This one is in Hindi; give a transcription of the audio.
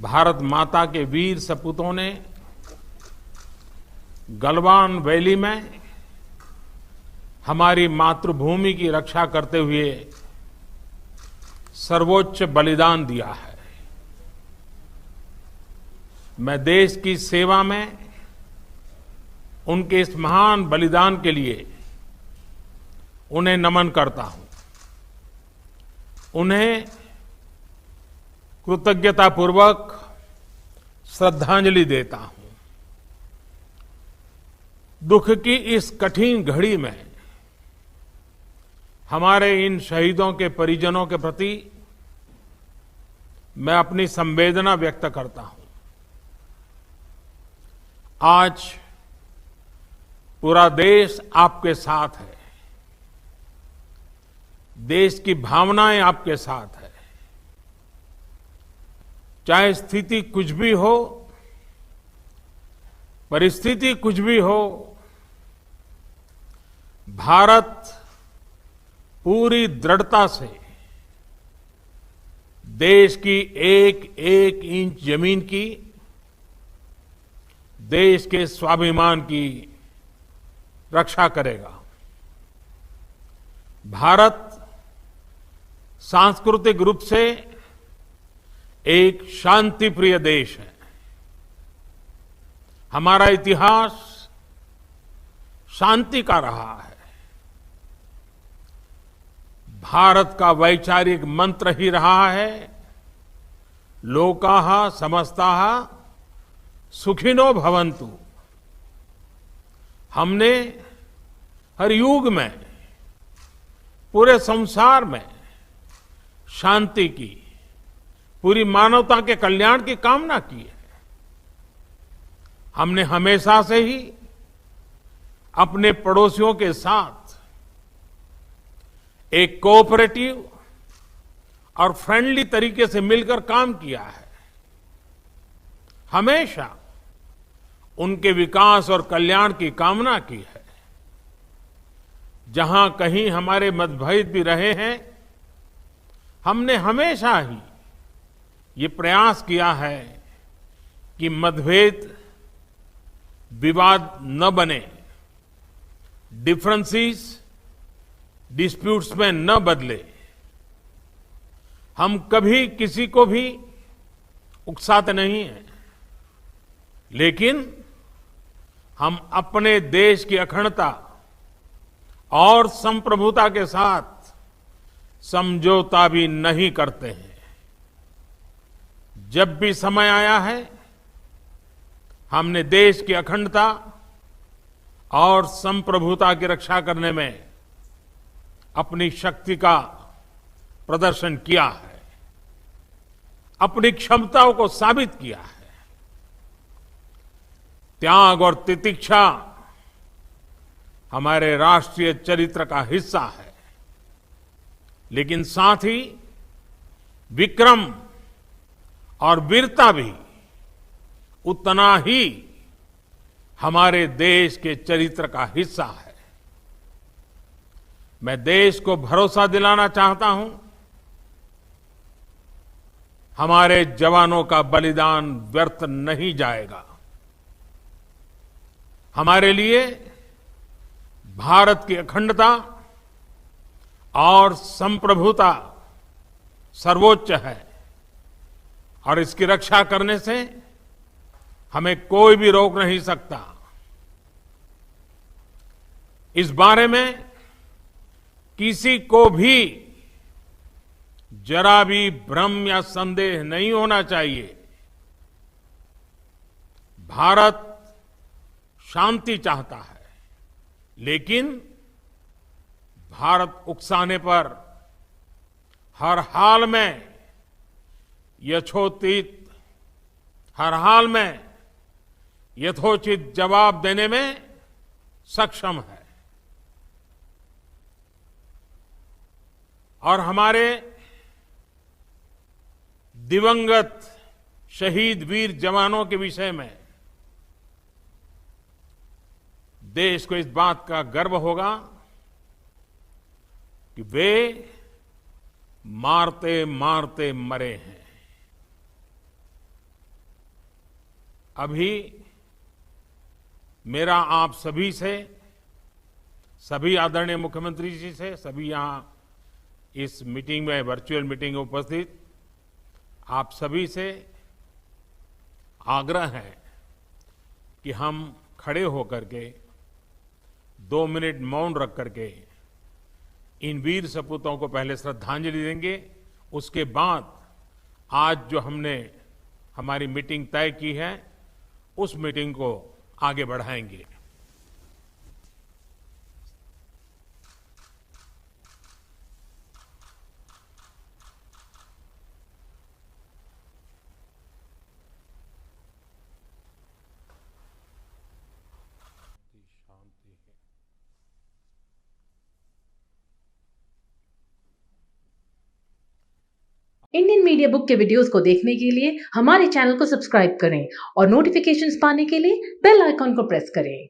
भारत माता के वीर सपूतों ने गलवान वैली में हमारी मातृभूमि की रक्षा करते हुए सर्वोच्च बलिदान दिया है। मैं देश की सेवा में उनके इस महान बलिदान के लिए उन्हें नमन करता हूं। उन्हें कृतज्ञतापूर्वक श्रद्धांजलि देता हूं। दुख की इस कठिन घड़ी में हमारे इन शहीदों के परिजनों के प्रति मैं अपनी संवेदना व्यक्त करता हूं। आज पूरा देश आपके साथ है। देश की भावनाएं आपके साथ है। चाहे स्थिति कुछ भी हो, परिस्थिति कुछ भी हो, भारत पूरी दृढ़ता से देश की एक एक इंच जमीन की, देश के स्वाभिमान की रक्षा करेगा। भारत सांस्कृतिक रूप से एक शांति प्रिय देश है। हमारा इतिहास शांति का रहा है। भारत का वैचारिक मंत्र ही रहा है, लोकाः समस्ताः सुखिनो भवन्तु। हमने हर युग में, पूरे संसार में शांति की, पूरी मानवता के कल्याण की कामना की है। हमने हमेशा से ही अपने पड़ोसियों के साथ एक कोऑपरेटिव और फ्रेंडली तरीके से मिलकर काम किया है। हमेशा उनके विकास और कल्याण की कामना की है। जहां कहीं हमारे मतभेद भी रहे हैं, हमने हमेशा ही ये प्रयास किया है कि मतभेद विवाद न बने, डिफरेंसेस डिस्प्यूट्स में न बदले। हम कभी किसी को भी उकसाते नहीं हैं, लेकिन हम अपने देश की अखंडता और संप्रभुता के साथ समझौता भी नहीं करते हैं। जब भी समय आया है, हमने देश की अखंडता और संप्रभुता की रक्षा करने में अपनी शक्ति का प्रदर्शन किया है, अपनी क्षमताओं को साबित किया है। त्याग और तितिक्षा हमारे राष्ट्रीय चरित्र का हिस्सा है, लेकिन साथ ही विक्रम और वीरता भी उतना ही हमारे देश के चरित्र का हिस्सा है। मैं देश को भरोसा दिलाना चाहता हूं, हमारे जवानों का बलिदान व्यर्थ नहीं जाएगा। हमारे लिए भारत की अखंडता और संप्रभुता सर्वोच्च है, और इसकी रक्षा करने से हमें कोई भी रोक नहीं सकता। इस बारे में किसी को भी जरा भी भ्रम या संदेह नहीं होना चाहिए। भारत शांति चाहता है, लेकिन भारत उकसाने पर हर हाल में हर हाल में यथोचित जवाब देने में सक्षम है। और हमारे दिवंगत शहीद वीर जवानों के विषय में देश को इस बात का गर्व होगा कि वे मारते मारते मरे हैं। अभी मेरा आप सभी से, सभी आदरणीय मुख्यमंत्री जी से, सभी यहाँ इस मीटिंग में, वर्चुअल मीटिंग में उपस्थित आप सभी से आग्रह है कि हम खड़े होकर के 2 मिनट मौन रख करके इन वीर सपूतों को पहले श्रद्धांजलि देंगे। उसके बाद आज जो हमने हमारी मीटिंग तय की है, उस मीटिंग को आगे बढ़ाएंगे। शांति है। इंडियन मीडिया बुक के वीडियोस को देखने के लिए हमारे चैनल को सब्सक्राइब करें और नोटिफिकेशंस पाने के लिए बेल आइकॉन को प्रेस करें।